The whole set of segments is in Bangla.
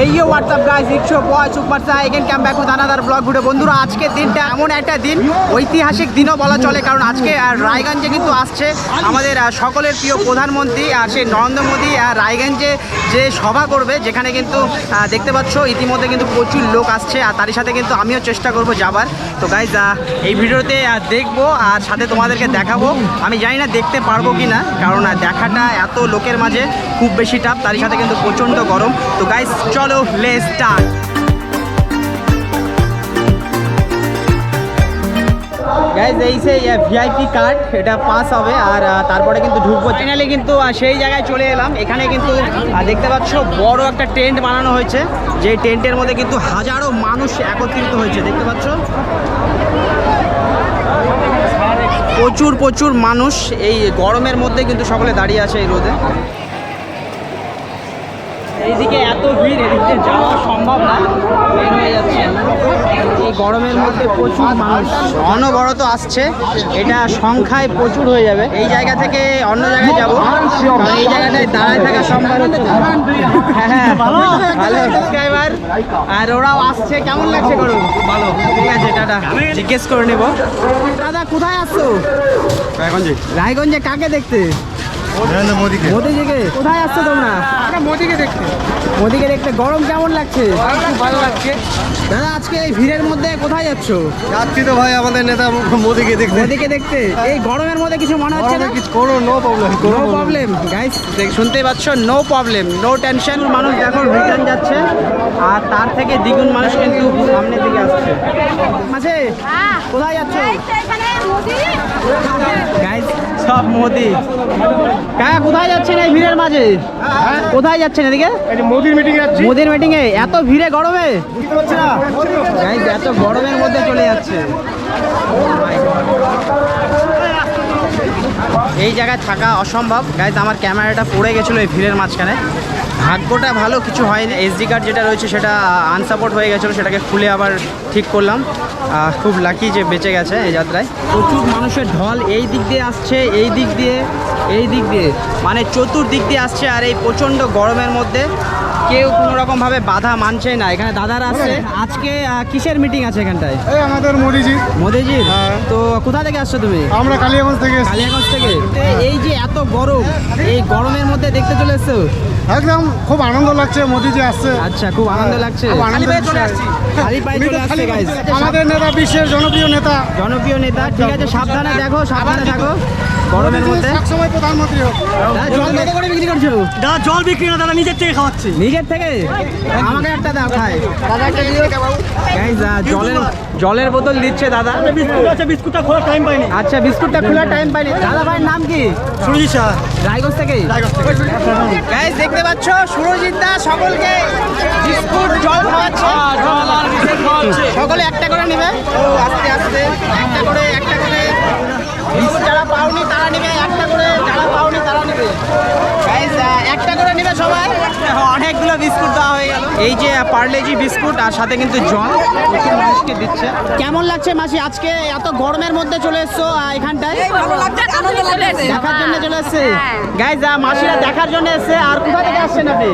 Hey yo, what's up guys, it's your boy Super Sai, again come back with another vlog video. বন্ধুরা আজকের দিনটা এমন একটা দিন, ঐতিহাসিক দিনও বলা চলে, কারণ আজকে রায়গঞ্জে কিন্তু আসছে আমাদের সকলের প্রিয় প্রধানমন্ত্রী আর সেই নরেন্দ্র মোদী রায়গঞ্জে যে সভা করবে, যেখানে কিন্তু দেখতে পাচ্ছ ইতিমধ্যে কিন্তু প্রচুর লোক আসছে আর তারই সাথে কিন্তু আমিও চেষ্টা করব যাবার। তো গাইজ এই ভিডিওতে দেখবো আর সাথে তোমাদেরকে দেখাবো। আমি জানি না দেখতে পারবো কি না, কারণ দেখাটা এত লোকের মাঝে খুব বেশি টাফ, তারই সাথে কিন্তু প্রচণ্ড গরম। তো গাইজ চলো লেটস স্টার্ট। গাইজ এই সে ভিআইপি কার্ড, এটা পাস হবে আর তারপরে কিন্তু ঢুকবো। ফাইনালি কিন্তু সেই জায়গায় চলে এলাম। এখানে কিন্তু দেখতে পাচ্ছ বড় একটা টেন্ট বানানো হয়েছে, যে টেন্টের মধ্যে কিন্তু হাজারো মানুষ একত্রিত হয়েছে। দেখতে পাচ্ছ প্রচুর মানুষ এই গরমের মধ্যে কিন্তু সকলে দাঁড়িয়ে আছে এই রোদে। এইদিকে এত ভিড়, এদিকে যাওয়া সম্ভব না, বের হয়ে যাচ্ছে। এই গরমের মধ্যে প্রচুর মানুষ অনবরত আসছে, এটা সংখ্যায় প্রচুর হয়ে যাবে। এই জায়গা থেকে অন্য জায়গায় যাবো, কারণ এই জায়গাটায় দাঁড়ায় থাকা সম্ভব হচ্ছে না। হ্যাঁ ভালো সাবস্ক্রাইবার আর ওরাও আসছে। কেমন লাগছে গরম? ভালো, ঠিক আছে, টাটা। জিজ্ঞেস করে নেব। দাদা কোথায় আসছো? রায়গঞ্জে কাকে দেখতে? মোদিকে। কোথায় আসছো তোমরা? মোদিকে দেখতে। গরম কেমন লাগছে? খুব ভালো লাগছে। দাদা আজকে এই ভিড়ের মধ্যে কোথায় যাচ্ছ? যাচ্ছি তো ভাই আমাদের নেতা মোদিকে দেখতে। এই গরমের মধ্যে কিছু মনে হচ্ছে না? নো প্রবলেম গাইস, শুনতেই পাচ্ছ, নো প্রবলেম, নো টেনশন। মানুষ দেখো রিটার্ন যাচ্ছে আর তার থেকে দ্বিগুণ মানুষ কিন্তু সামনের দিকে আসছে। মাঝে কোথায় যাচ্ছ? গাইস সব মোদি। কাকা কোথায় যাচ্ছেন এই ভিড়ের মাঝে? কোথায় যাচ্ছেন? এদিকে মোদির মিটিং এ। এত ভিড়ে গরমে গাইস, এত গরমের মধ্যে চলে যাচ্ছে। এই জায়গায় থাকা অসম্ভব গাইজ। আমার ক্যামেরাটা পড়ে গেছিলো এই ভিড়ের মাঝখানে। ভাগ্যটা ভালো, কিছু হয়নি। এসডি কার্ড যেটা রয়েছে সেটা আনসাপোর্ট হয়ে গেছিলো, সেটাকে খুলে আবার ঠিক করলাম। খুব লাকি যে বেঁচে গেছে এই যাত্রায়। প্রচুর মানুষের ঢল এই দিক দিয়ে আসছে, এই দিক দিয়ে মানে চতুর্দিক দিয়ে আসছে। আর এই প্রচণ্ড গরমের মধ্যে কেউ কোনো রকমভাবে বাধা মানছে না। এখানে দাদারা আছে। আজকে কিসের মিটিং আছে এখানটায়? আমাদের মোদিজির। তো কোথা থেকে আসছো তুমি? আমরা কালিয়াগঞ্জ থেকে। এই যে এত গরম, এই গরমের মধ্যে দেখতে চলে এসছো? একদম খুব আনন্দ লাগছে, মোদিজি আসছে। আচ্ছা, খুব আনন্দ লাগছে। খালি পায়ে চলে আসছে গাইস। আমাদের নেতা বিশ্বের জনপ্রিয় নেতা। ঠিক আছে, সাবধানে দেখো, সাবধানে থাকো গরমের মধ্যে। সবসময় প্রধানমন্ত্রী হোক। জল কত করে বিক্রি করছো? দাদা জল বিক্রি না, দাদা নিজের থেকে খাওয়াচ্ছি। নিজের থেকে? আমাকে একটা দাও খাই। দাদা একটা দিও গাইস। জলের বোতল দিচ্ছে দাদা। বিস্কুটটা খোলার টাইম পাইনি। আচ্ছা, বিস্কুটটা খোলার টাইম পাইনি। দাদা ভাইয়ের নাম কি? সুরজিৎ শাহ, রায়গঞ্জ থেকে। গাইস দেখতে পাচ্ছ সুরজিৎ দা সকলকে বিস্কুট জল খাওয়াচ্ছে। সকলে একটা করে নেবে। ও আস্তে আস্তে একটা করে বিস্কুট যারা পাওনি তারা নেবে, একটা করে যারা পাওনি তারা নেবে। গাইস একটা করে নেবে সবাই। অনেকগুলো বিস্কুট দেওয়া হয়ে গেল। এই যে পার্লেজি বিস্কুট আর সাথে কিন্তু জল প্রচুর মানুষকে দিচ্ছে। কেমন লাগছে মাসি, আজকে এত গরমের মধ্যে চলে এসছো এখানটায়? দেখার জন্য চলে এসছে গাইস। মাসিরা দেখার জন্য এসছে। আর কোথা থেকে আসছেন আপনি?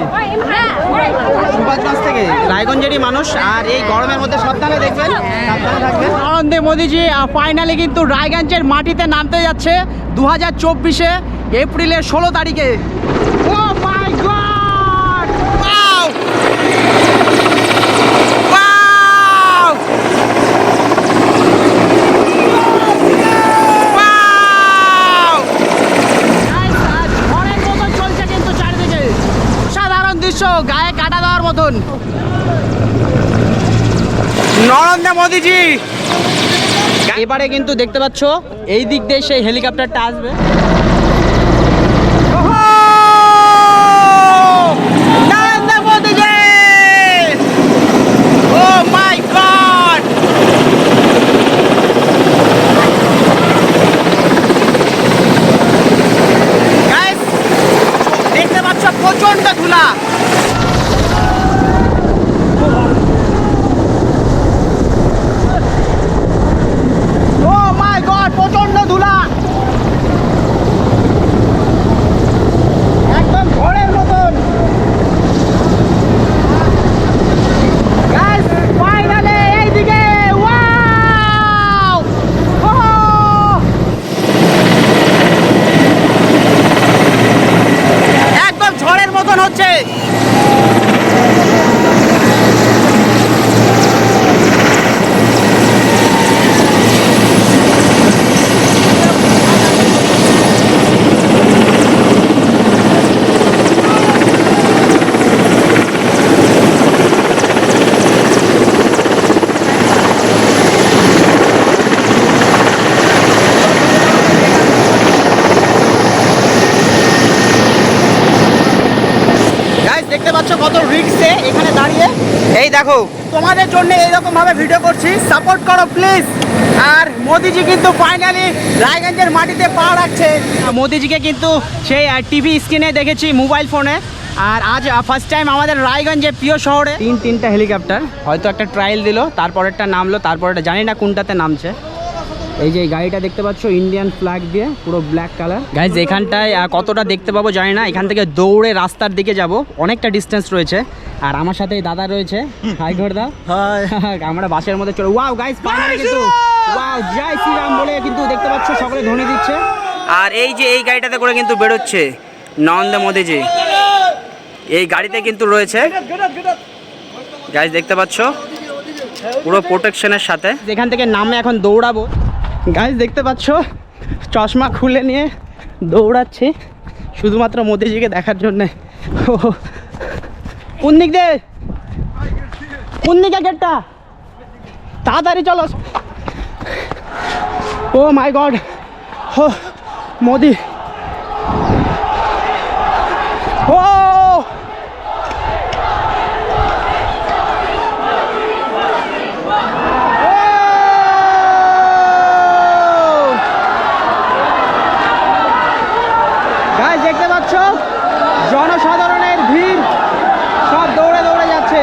সুভাষগঞ্জ থেকে। রায়গঞ্জেরই মানুষ। আর এই গরমের মধ্যে সাবধানে দেখবেন, সাবধানে থাকবেন। নরেন্দ্র মোদীজি ফাইনালি কিন্তু রায়গঞ্জের মাটিতে নামতে যাচ্ছে 2024-এ এপ্রিলের 16 তারিখে। ও মাই গড, ওয়াও ওয়াও ওয়াও। ঝড়ের মতন চলছে কিন্তু চারিদিকে, সাধারণ দৃশ্য, গায়ে কাটা দেওয়ার মতন। নরেন্দ্র মোদীজি এবারে কিন্তু দেখতে পাচ্ছ এই দিক দিয়ে সেই হেলিকপ্টারটা আসবে। নরেন্দ্র মোদীজি, ও মাই গড। গাইস দেখতে পাচ্ছ প্রচন্ড ধুলা। প্রচন্ড ধুলা। একদম ঘরের মতন। পাচ্ছ কত রিস্কে এখানে দাঁড়িয়ে। এই দেখো তোমাদের জন্য এইরকম ভাবে ভিডিও করছি, সাপোর্ট করো প্লিজ। আর মোদিজি কিন্তু ফাইনালি রায়গঞ্জের মাটিতে পা রাখছে। মোদিজিকে কিন্তু সেই টিভি স্ক্রিনে দেখেছি, মোবাইল ফোনে, আর আজ ফার্স্ট টাইম আমাদের রায়গঞ্জে প্রিয় শহরে তিনটা হেলিকপ্টার হয়তো একটা ট্রায়াল দিল, তারপরেরটা নামলো, তারপরেরটা জানি না কোনটাতে নামছে। এই যে গাড়িটা দেখতে পাচ্ছ ইন্ডিয়ান ফ্ল্যাগ দিয়ে পুরো ব্ল্যাক কালার। গাইজ এখানটায় কতটা দেখতে পাবো জানি না, এখান থেকে দৌড়ে রাস্তার দিকে যাব, অনেকটা ডিস্টেন্স রয়েছে। আর আমার সাথে এই দাদা রয়েছে, হাই ঘরদা। আমরা বাসের মধ্যে চলো। ওয়াও গাইজ ফাইনালি কিন্তু ওয়াও জয় শ্রীরাম বলে কিন্তু দেখতে পাচ্ছ সকলে ধ্বনি দিচ্ছে। আর এই যে এই গাড়িটাতে করে কিন্তু বেরোচ্ছে নরেন্দ্র মোদিজি, এই গাড়িতে কিন্তু রয়েছে গাইজ দেখতে পাচ্ছ পুরো প্রোটেকশনের সাথে। যেখান থেকে নামে এখন দৌড়াবো গাইজ দেখতে পাচ্ছ, চশমা খুলে নিয়ে দৌড়াচ্ছি শুধুমাত্র মোদিজিকে দেখার জন্যে। কোন দিক দিয়ে, কোন দিকে গেটটা, তাড়াতাড়ি চলো। ও মাই গড, ও মোদি, ও দেখতে পাচ্ছ জনসাধারণের ভিড়, সব দৌড়ে দৌড়ে যাচ্ছে।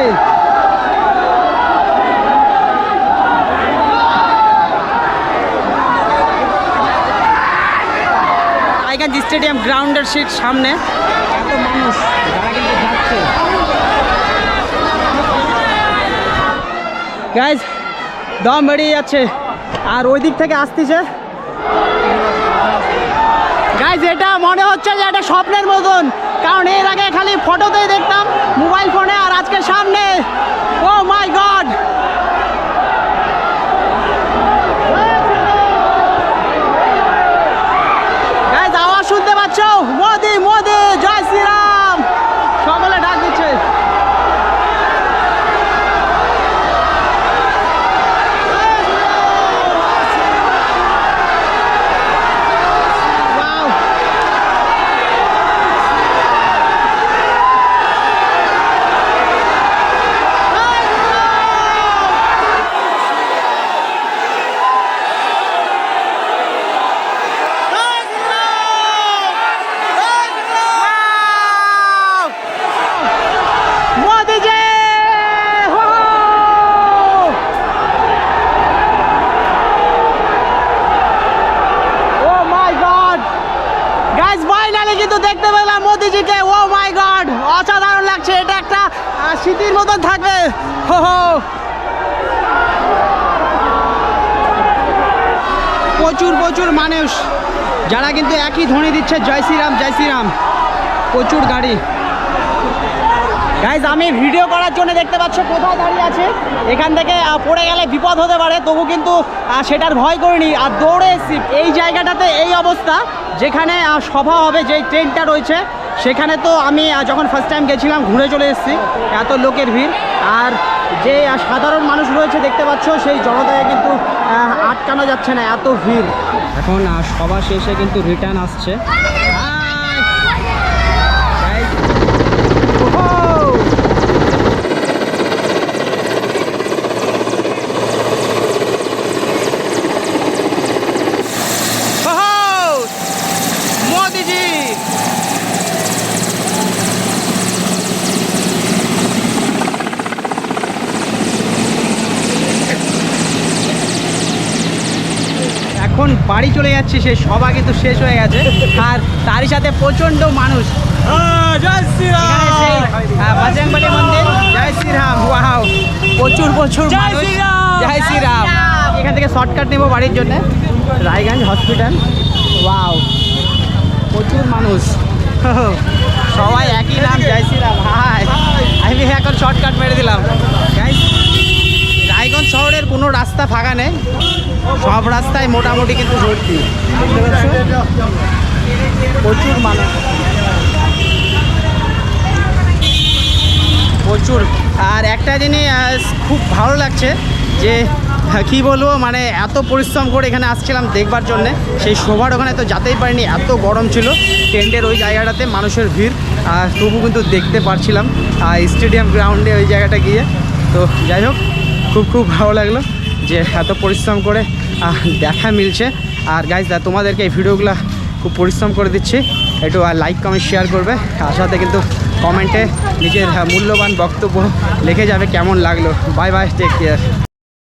রায়গঞ্জ স্টেডিয়াম গ্রাউন্ডের সিট সামনে এত মানুষ যারা কিন্তু যাচ্ছে। গাইজ দম বেরিয়ে যাচ্ছে, আর ওই দিক থেকে আসতেছে। গাইজ এটা মনে হচ্ছে যে এটা স্বপ্নের মতন, কারণ এর আগে খালি ফটোতেই দেখতাম মোবাইল ফোনে, আর আজকে সামনে। ও মাই গড, গাইজ আওয়াজ শুনতে পাচ্ছ, মোদি মোদি জয় শ্রীরাম সকলে ডাক দিচ্ছে। কিন্তু দেখতে পেলাম মোদিজিকে, ও মাই গড অসাধারণ লাগছে, এটা একটা স্মৃতির মতন থাকবে। প্রচুর প্রচুর মানুষ যারা কিন্তু একই ধ্বনি দিচ্ছে জয় শ্রীরাম জয় শ্রীরাম, প্রচুর গাড়ি। গাইজ আমি ভিডিও করার জন্য দেখতে পাচ্ছ কোথায় দাঁড়িয়ে আছে, এখান থেকে পড়ে গেলে বিপদ হতে পারে, তবু কিন্তু সেটার ভয় করিনি আর দৌড়ে এসেছি। এই জায়গাটাতে এই অবস্থা, যেখানে সভা হবে, যেই ট্রেনটা রয়েছে সেখানে তো আমি যখন ফার্স্ট টাইম গেছিলাম ঘুরে চলে এসেছি, এত লোকের ভিড়। আর যে সাধারণ মানুষ রয়েছে দেখতে পাচ্ছ, সেই জনতাকে কিন্তু আটকানো যাচ্ছে না, এত ভিড়। এখন সভা শেষে কিন্তু রিটার্ন আসছে। এখন বাড়ি চলে যাচ্ছি, সেই সভা কিন্তু শেষ হয়ে গেছে, আর তারই সাথে প্রচন্ড মানুষ। জয় শ্রীরাম, বজরংবলী মন্দির জয় শ্রীরাম। ওয়াও প্রচুর প্রচুর মানুষ, জয় শ্রীরাম। এখান থেকে শর্টকাট নেবো বাড়ির জন্য, রায়গঞ্জ হসপিটাল। ওয়াও প্রচুর মানুষ, সবাই একই নাম জয় শ্রীরাম। হাই, আমি এখন শর্টকাট মেরে দিলাম। রায়গঞ্জ শহরের কোনো রাস্তা ফাঁকা নেই, সব রাস্তায় মোটামুটি কিন্তু ভর্তি, প্রচুর মানুষ, প্রচুর। আর একটা জিনিস খুব ভালো লাগছে যে কি বলবো, মানে এত পরিশ্রম করে এখানে আসছিলাম দেখবার জন্যে, সেই সবার ওখানে তো যেতেই পারিনি, এত গরম ছিল টেন্টের ওই জায়গাটাতে, মানুষের ভিড়। আর তবু কিন্তু দেখতে পারছিলাম স্টেডিয়াম গ্রাউন্ডে ওই জায়গাটা গিয়ে। তো যাই হোক, খুব ভালো লাগলো যে এত পরিশ্রম করে দেখা মিলছে। আর গাইজ তোমাদেরকে এই ভিডিওগুলো খুব পরিশ্রম করে দিচ্ছি, একটু লাইক কমেন্ট শেয়ার করবে, আর সাথে কিন্তু কমেন্টে নিজের মূল্যবান বক্তব্য লিখে যাবে কেমন লাগলো। Bye bye, take care.